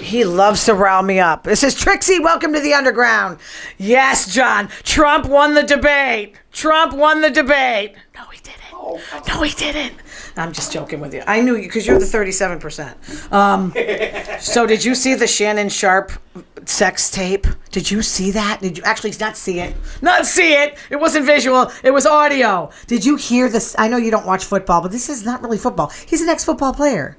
He loves to rile me up. This is Trixie. Welcome to the underground. Yes, John. Trump won the debate. Trump won the debate. No, he didn't. No, he didn't. I'm just joking with you. I knew you because you're the 37%. So did you see the Shannon Sharpe sex tape? Did you see that? Did you actually not see it? Not see it. It wasn't visual. It was audio. Did you hear this? I know you don't watch football, but this is not really football. He's an ex-football player.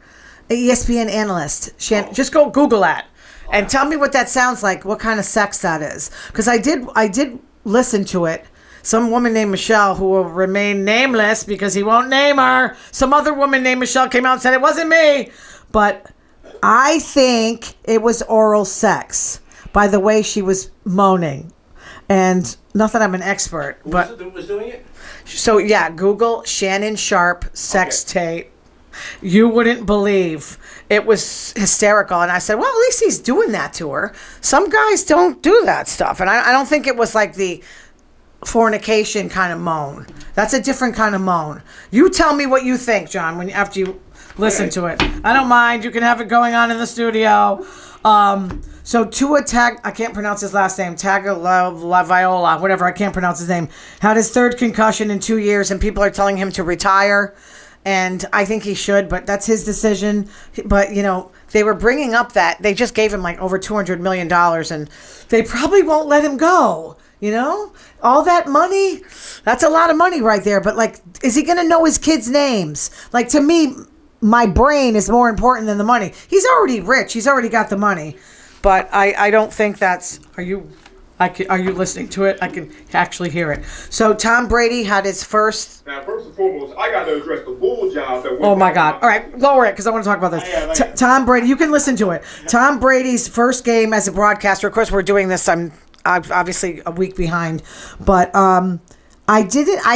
ESPN analyst. Just go Google that and tell me what that sounds like, what kind of sex that is. Because I did listen to it. Some woman named Michelle, who will remain nameless because he won't name her. Some other woman named Michelle came out and said it wasn't me. But I think it was oral sex by the way she was moaning. And not that I'm an expert. But who was doing it? So yeah, Google Shannon Sharpe sex tape. You wouldn't believe. It was hysterical. And I said, well, at least he's doing that to her. Some guys don't do that stuff. And I don't think it was like the fornication kind of moan. That's a different kind of moan. You tell me what you think, John, after you listen to it. I don't mind. You can have it going on in the studio. So Tua I can't pronounce his last name, Tagovailoa, whatever, I can't pronounce his name, had his third concussion in 2 years, and people are telling him to retire. And I think he should, but that's his decision. But, you know, they were bringing up that they just gave him like over $200 million, and they probably won't let him go. You know, all that money, that's a lot of money right there. But like, is he going to know his kids' names? Like, to me, my brain is more important than the money. He's already rich. He's already got the money. But I don't think that's, are you listening to it? I can actually hear it. So Tom Brady had his first. Now, first and foremost, I got to address the bull job that. Oh my God! All right, lower it because I want to talk about this. Tom Brady, you can listen to it. Tom Brady's first game as a broadcaster. Of course, we're doing this. I'm obviously a week behind, but I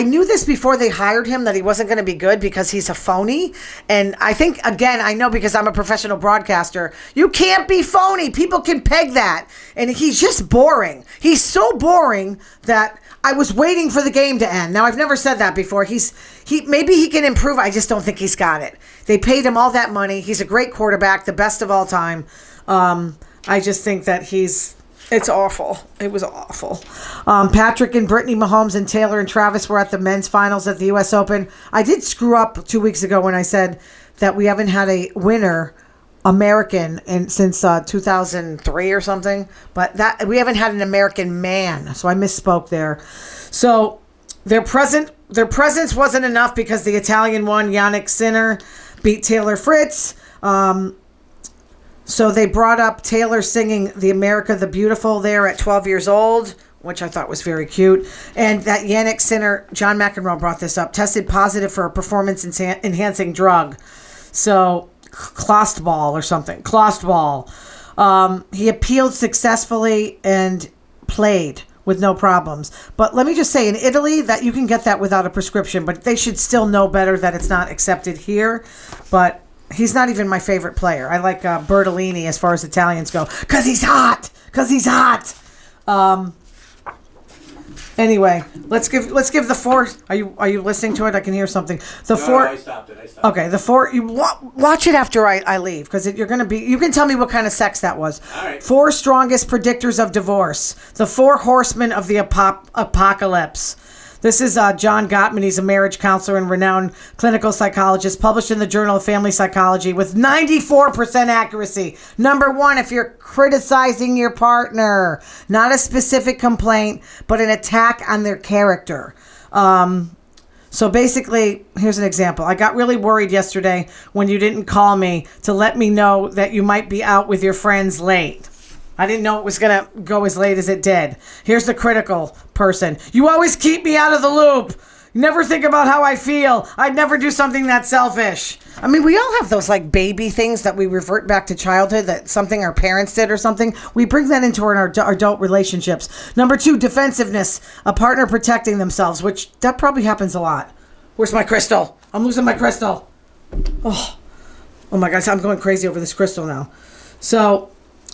knew this before they hired him that he wasn't going to be good because he's a phony. And I think, again, I know because I'm a professional broadcaster, you can't be phony. People can peg that. And he's just boring. He's so boring that I was waiting for the game to end. Now, I've never said that before. Maybe he can improve. I just don't think he's got it. They paid him all that money. He's a great quarterback, the best of all time. I just think that it's awful. It was awful. Patrick and Brittany Mahomes and Taylor and Travis were at the men's finals at the U.S. Open. I did screw up 2 weeks ago when I said that we haven't had a winner American since 2003 or something. But that we haven't had an American man. So I misspoke there. So their presence wasn't enough because the Italian one, Yannick Sinner, beat Taylor Fritz. So they brought up Taylor singing the America the Beautiful there at 12 years old, which I thought was very cute. And that Yannick Sinner, John McEnroe brought this up, tested positive for a performance-enhancing drug. So, Closteball or something. Closteball. He appealed successfully and played with no problems. But let me just say, in Italy, that you can get that without a prescription, but they should still know better that it's not accepted here. But he's not even my favorite player. I like Bertolini as far as Italians go. Because he's hot. Anyway, let's give the four. Are you listening to it? I can hear something. No, I stopped it. Okay, the four. You watch it after I leave because you're going to be. You can tell me what kind of sex that was. All right. 4 strongest predictors of divorce. The 4 horsemen of the apocalypse. This is John Gottman. He's a marriage counselor and renowned clinical psychologist, published in the Journal of Family Psychology with 94% accuracy. Number 1, if you're criticizing your partner, not a specific complaint, but an attack on their character. So basically, here's an example. I got really worried yesterday when you didn't call me to let me know that you might be out with your friends late. I didn't know it was going to go as late as it did. Here's the critical person. You always keep me out of the loop. You never think about how I feel. I'd never do something that selfish. I mean, we all have those like baby things that we revert back to childhood, that something our parents did or something. We bring that into our adult relationships. Number 2, defensiveness. A partner protecting themselves, which that probably happens a lot. Where's my crystal? I'm losing my crystal. Oh my gosh, I'm going crazy over this crystal now. So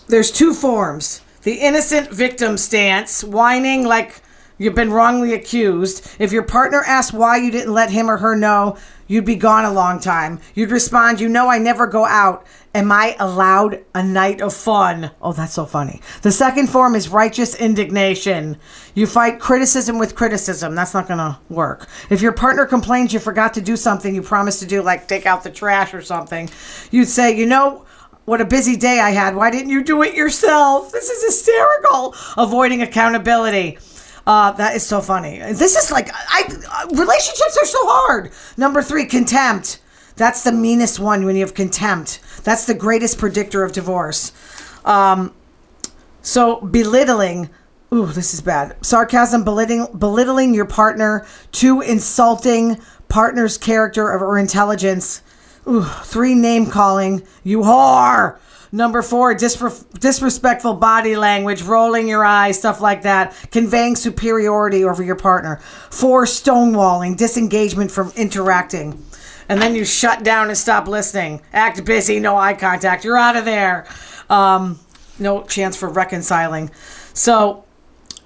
there's 2 forms. The innocent victim stance, whining like, You've been wrongly accused. If your partner asks why you didn't let him or her know, you'd be gone a long time. You'd respond, you know I never go out. Am I allowed a night of fun? Oh, that's so funny. The second form is righteous indignation. You fight criticism with criticism. That's not going to work. If your partner complains you forgot to do something you promised to do, like take out the trash or something, you'd say, you know, what a busy day I had. Why didn't you do it yourself? This is hysterical. Avoiding accountability. That is so funny. This is like, relationships are so hard. Number 3, contempt. That's the meanest one when you have contempt. That's the greatest predictor of divorce. So belittling. Ooh, this is bad. Sarcasm, belittling your partner, 2, insulting partner's character or intelligence. Ooh, 3, name calling. You whore. Number 4, disrespectful body language, rolling your eyes, stuff like that, conveying superiority over your partner. 4, stonewalling, disengagement from interacting. And then you shut down and stop listening. Act busy, no eye contact. You're out of there. No chance for reconciling. So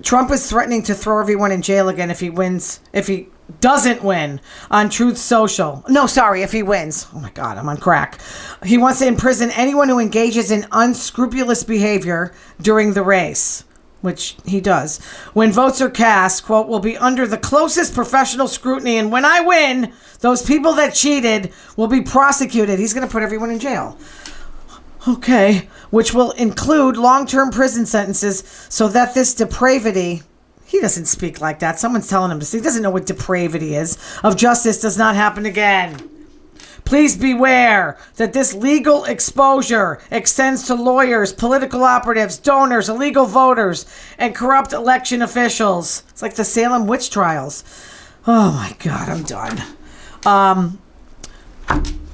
Trump is threatening to throw everyone in jail again if he doesn't win on Truth Social. No, sorry, if he wins. Oh my God, I'm on crack. He wants to imprison anyone who engages in unscrupulous behavior during the race, which he does. When votes are cast, quote, will be under the closest professional scrutiny, and when I win, those people that cheated will be prosecuted. He's going to put everyone in jail. Okay, which will include long-term prison sentences so that this depravity... He doesn't speak like that. Someone's telling him to speak. He doesn't know what depravity is. Of justice does not happen again. Please beware that this legal exposure extends to lawyers, political operatives, donors, illegal voters, and corrupt election officials. It's like the Salem witch trials. Oh my God, I'm done.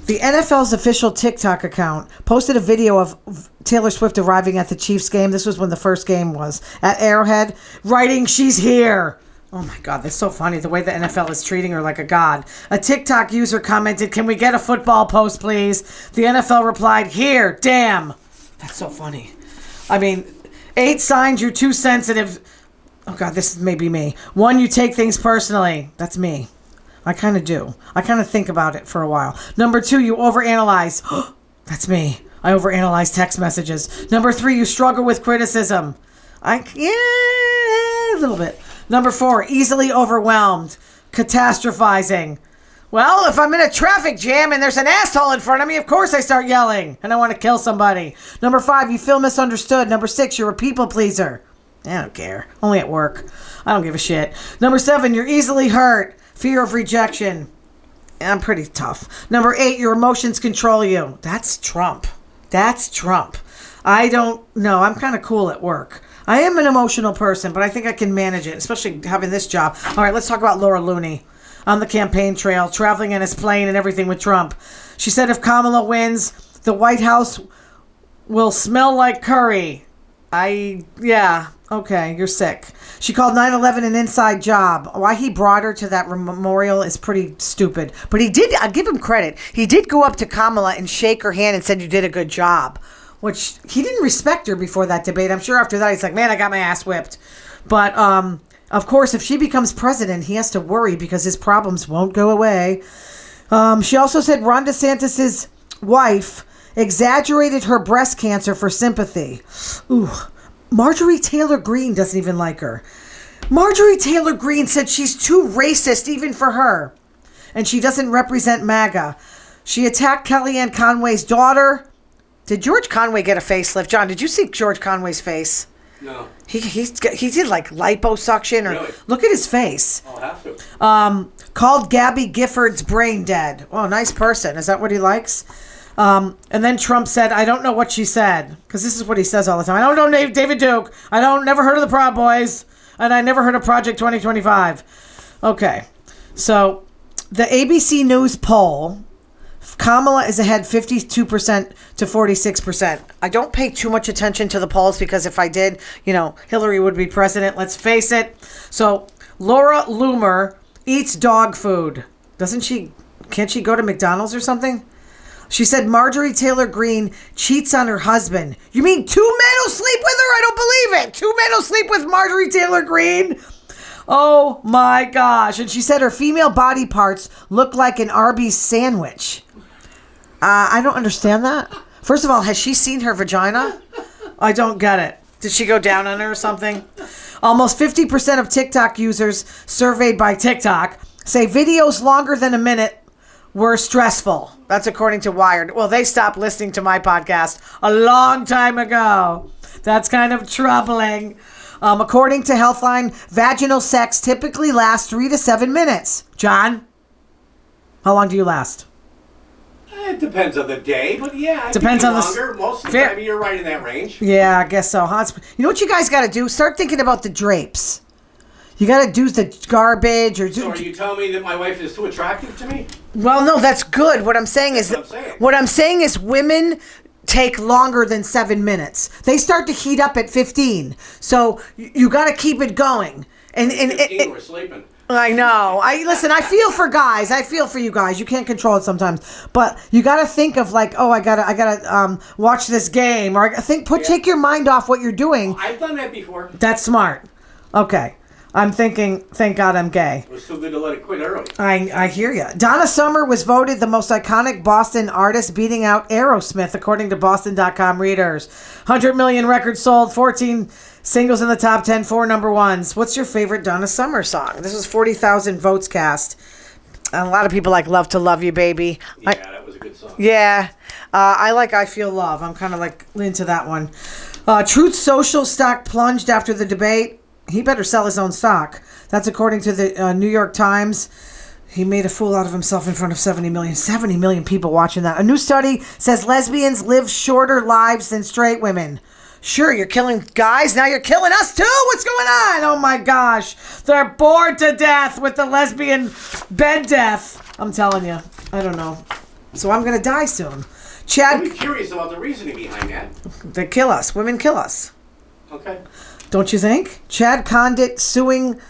The NFL's official TikTok account posted a video of Taylor Swift arriving at the Chiefs game. This was when the first game was at Arrowhead, writing, "She's here." Oh my God, that's so funny, the way the NFL is treating her like a god. A TikTok user commented, "Can we get a football post, please?" The NFL replied, "Here, damn." That's so funny. I mean, 8 signs you're too sensitive. Oh God, this may be me. 1, you take things personally. That's me. I kind of do. I kind of think about it for a while. Number 2, you overanalyze. That's me. I overanalyze text messages. Number 3, you struggle with criticism. A little bit. Number 4, easily overwhelmed. Catastrophizing. Well, if I'm in a traffic jam and there's an asshole in front of me, of course I start yelling and I want to kill somebody. Number 5, you feel misunderstood. Number 6, you're a people pleaser. I don't care. Only at work. I don't give a shit. Number 7, you're easily hurt. Fear of rejection. I'm pretty tough. Number 8, your emotions control you. That's Trump. That's Trump. I don't know. I'm kind of cool at work. I am an emotional person, but I think I can manage it, especially having this job. All right, let's talk about Laura Loomer on the campaign trail, traveling in his plane and everything with Trump. She said if Kamala wins, the White House will smell like curry. Okay, you're sick. She called 9/11 an inside job. Why he brought her to that memorial is pretty stupid. But he did, I give him credit, he did go up to Kamala and shake her hand and said, "You did a good job." Which, he didn't respect her before that debate. I'm sure after that he's like, man, I got my ass whipped. But, of course, if she becomes president, he has to worry because his problems won't go away. She also said Ron DeSantis' wife exaggerated her breast cancer for sympathy. Ooh. Marjorie Taylor Greene doesn't even like her. Marjorie Taylor Greene said she's too racist even for her. And she doesn't represent MAGA. She attacked Kellyanne Conway's daughter. Did George Conway get a facelift? John, did you see George Conway's face? No. He did like liposuction or really? Look at his face. I'll have to. Called Gabby Gifford's brain dead. Oh, nice person. Is that what he likes? And then Trump said, I don't know what she said. Because this is what he says all the time. I don't know David Duke. Never heard of the Proud Boys. And I never heard of Project 2025. Okay. So, the ABC News poll, Kamala is ahead 52% to 46%. I don't pay too much attention to the polls because if I did, Hillary would be president. Let's face it. So, Laura Loomer eats dog food. Can't she go to McDonald's or something? She said Marjorie Taylor Greene cheats on her husband. You mean 2 men will sleep with her? I don't believe it. 2 men will sleep with Marjorie Taylor Greene? Oh my gosh. And she said her female body parts look like an Arby's sandwich. I don't understand that. First of all, has she seen her vagina? I don't get it. Did she go down on her or something? Almost 50% of TikTok users surveyed by TikTok say videos longer than a minute were stressful. That's according to Wired. Well, they stopped listening to my podcast a long time ago. That's kind of troubling. According to Healthline, vaginal sex typically lasts 3 to 7 minutes. John, how long do you last? It depends on the day, but yeah, it Depends on the longer. Most of the time, you're right in that range. Yeah, I guess so. Huh? You know what you guys got to do? Start thinking about the drapes. You got to do the garbage or do. So are you telling me that my wife is too attractive to me? Well, no, that's good. What I'm saying is, what I'm saying is, women take longer than 7 minutes. They start to heat up at 15. So you got to keep it going. And 15, we're sleeping. I know. Listen, I feel for guys. I feel for you guys. You can't control it sometimes. But you got to think of like, oh, I gotta watch this game. Or take your mind off what you're doing. I've done that before. That's smart. Okay. I'm thinking, thank God I'm gay. It was so good to let it quit early. I hear you. Donna Summer was voted the most iconic Boston artist, beating out Aerosmith, according to Boston.com readers. 100 million records sold, 14 singles in the top 10, 4 number ones. What's your favorite Donna Summer song? This was 40,000 votes cast. And a lot of people like Love to Love You, Baby. Yeah, that was a good song. Yeah. I like I Feel Love. I'm kind of like into that one. Truth Social stock plunged after the debate. He better sell his own stock. That's according to the New York Times. He made a fool out of himself in front of 70 million. 70 million people watching that. A new study says lesbians live shorter lives than straight women. Sure, you're killing guys. Now you're killing us too. What's going on? Oh my gosh. They're bored to death with the lesbian bed death. I'm telling you. I don't know. So I'm going to die soon. Chad. I'm curious about the reasoning behind that. They kill us. Women kill us. Okay. Don't you think? Chad Condit suing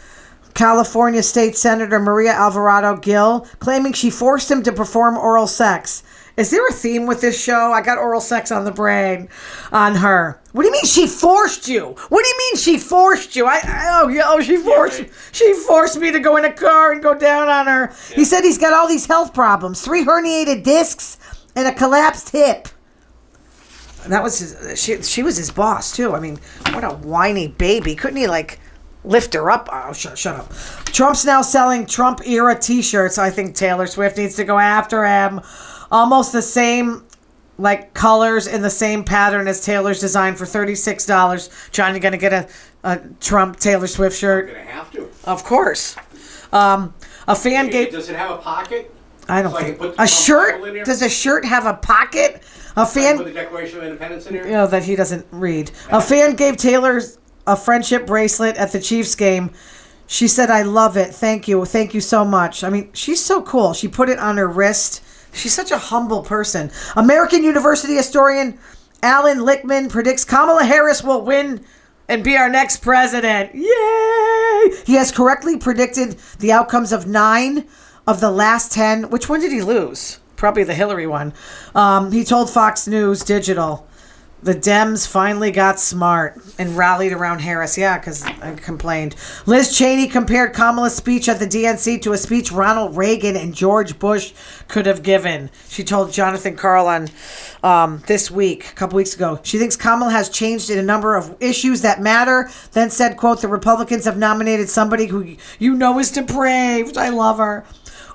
California State Senator Maria Alvarado Gil, claiming she forced him to perform oral sex. Is there a theme with this show? I got oral sex on the brain on her. What do you mean she forced you? What do you mean she forced you? She forced me to go in a car and go down on her. Yeah. He said he's got all these health problems, 3 herniated discs and a collapsed hip. That was she was his boss too. I mean, what a whiny baby. Couldn't he like lift her up? Oh, shut up. Trump's now selling Trump era t-shirts. I think Taylor Swift needs to go after him. Almost the same like colors in the same pattern as Taylor's design for $36. John, you gonna get a Trump Taylor Swift shirt? I'm gonna have to. Of course. A fan gave. Does it have a pocket? I don't think a shirt. Does a shirt have a pocket? A fan put the Declaration of Independence in here. You know that he doesn't read. A fan gave Taylor a friendship bracelet at the Chiefs game. She said, "I love it. Thank you so much." I mean, she's so cool. She put it on her wrist. She's such a humble person. American University historian Alan Lichtman predicts Kamala Harris will win and be our next president. Yay! He has correctly predicted the outcomes of 9 of the last 10. Which one did he lose? Probably the Hillary one. He told Fox News Digital, the Dems finally got smart and rallied around Harris. Yeah, because I complained. Liz Cheney compared Kamala's speech at the DNC to a speech Ronald Reagan and George Bush could have given. She told Jonathan Carlin this week, a couple weeks ago, she thinks Kamala has changed in a number of issues that matter. Then said, quote, the Republicans have nominated somebody who you know is depraved. I love her.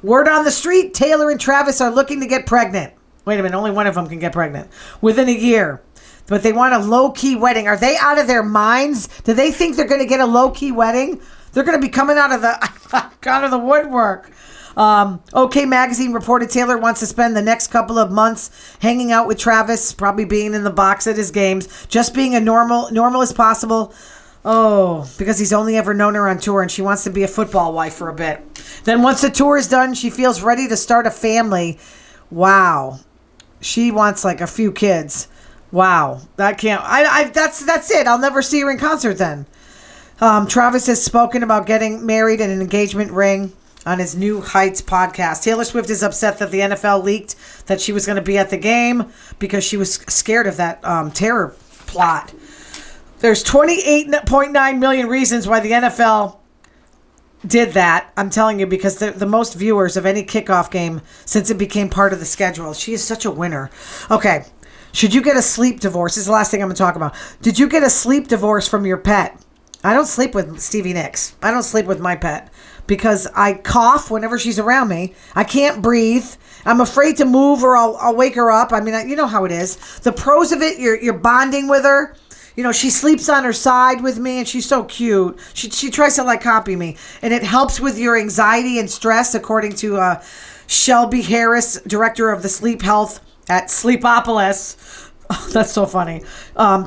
Word on the street, Taylor and Travis are looking to get pregnant. Wait a minute, only one of them can get pregnant. Within a year. But they want a low-key wedding. Are they out of their minds? Do they think they're going to get a low-key wedding? They're going to be coming out of the woodwork. OK Magazine reported Taylor wants to spend the next couple of months hanging out with Travis, probably being in the box at his games, just being a normal as possible. Oh, because he's only ever known her on tour and she wants to be a football wife for a bit. Then once the tour is done, she feels ready to start a family. Wow. She wants like a few kids. Wow. That can't... That's it. I'll never see her in concert then. Travis has spoken about getting married and an engagement ring on his New Heights podcast. Taylor Swift is upset that the NFL leaked that she was going to be at the game because she was scared of that terror plot. There's 28.9 million reasons why the NFL did that. I'm telling you, because the most viewers of any kickoff game since it became part of the schedule. She is such a winner. Okay. Should you get a sleep divorce? This is the last thing I'm going to talk about. Did you get a sleep divorce from your pet? I don't sleep with Stevie Nicks. I don't sleep with my pet because I cough whenever she's around me. I can't breathe. I'm afraid to move or I'll wake her up. I mean, you know how it is. The pros of it, you're bonding with her. You know, she sleeps on her side with me, and she's so cute. She tries to, like, copy me. And it helps with your anxiety and stress, according to Shelby Harris, director of the sleep health at Sleepopolis. Oh, that's so funny.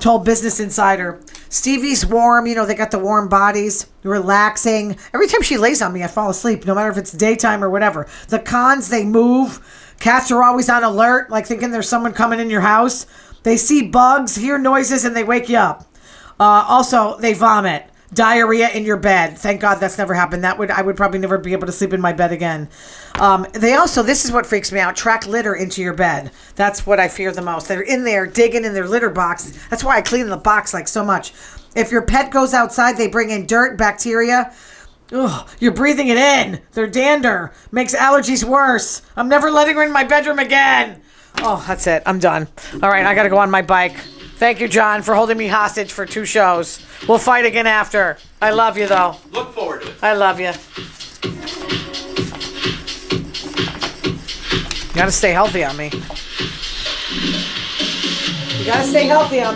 Told Business Insider. Stevie's warm. You know, they got the warm bodies. Relaxing. Every time she lays on me, I fall asleep, no matter if it's daytime or whatever. The cons, they move. Cats are always on alert, like thinking there's someone coming in your house. They see bugs, hear noises, and they wake you up. Also, they vomit. Diarrhea in your bed. Thank God that's never happened. I would probably never be able to sleep in my bed again. They also, this is what freaks me out, track litter into your bed. That's what I fear the most. They're in there digging in their litter box. That's why I clean the box like so much. If your pet goes outside, they bring in dirt, bacteria. Ugh, you're breathing it in. Their dander makes allergies worse. I'm never letting her in my bedroom again. Oh, that's it. I'm done. All right, I got to go on my bike. Thank you, John, for holding me hostage for 2 shows. We'll fight again after. I love you, though. Look forward to it. I love you. You got to stay healthy on me. You got to stay healthy on me.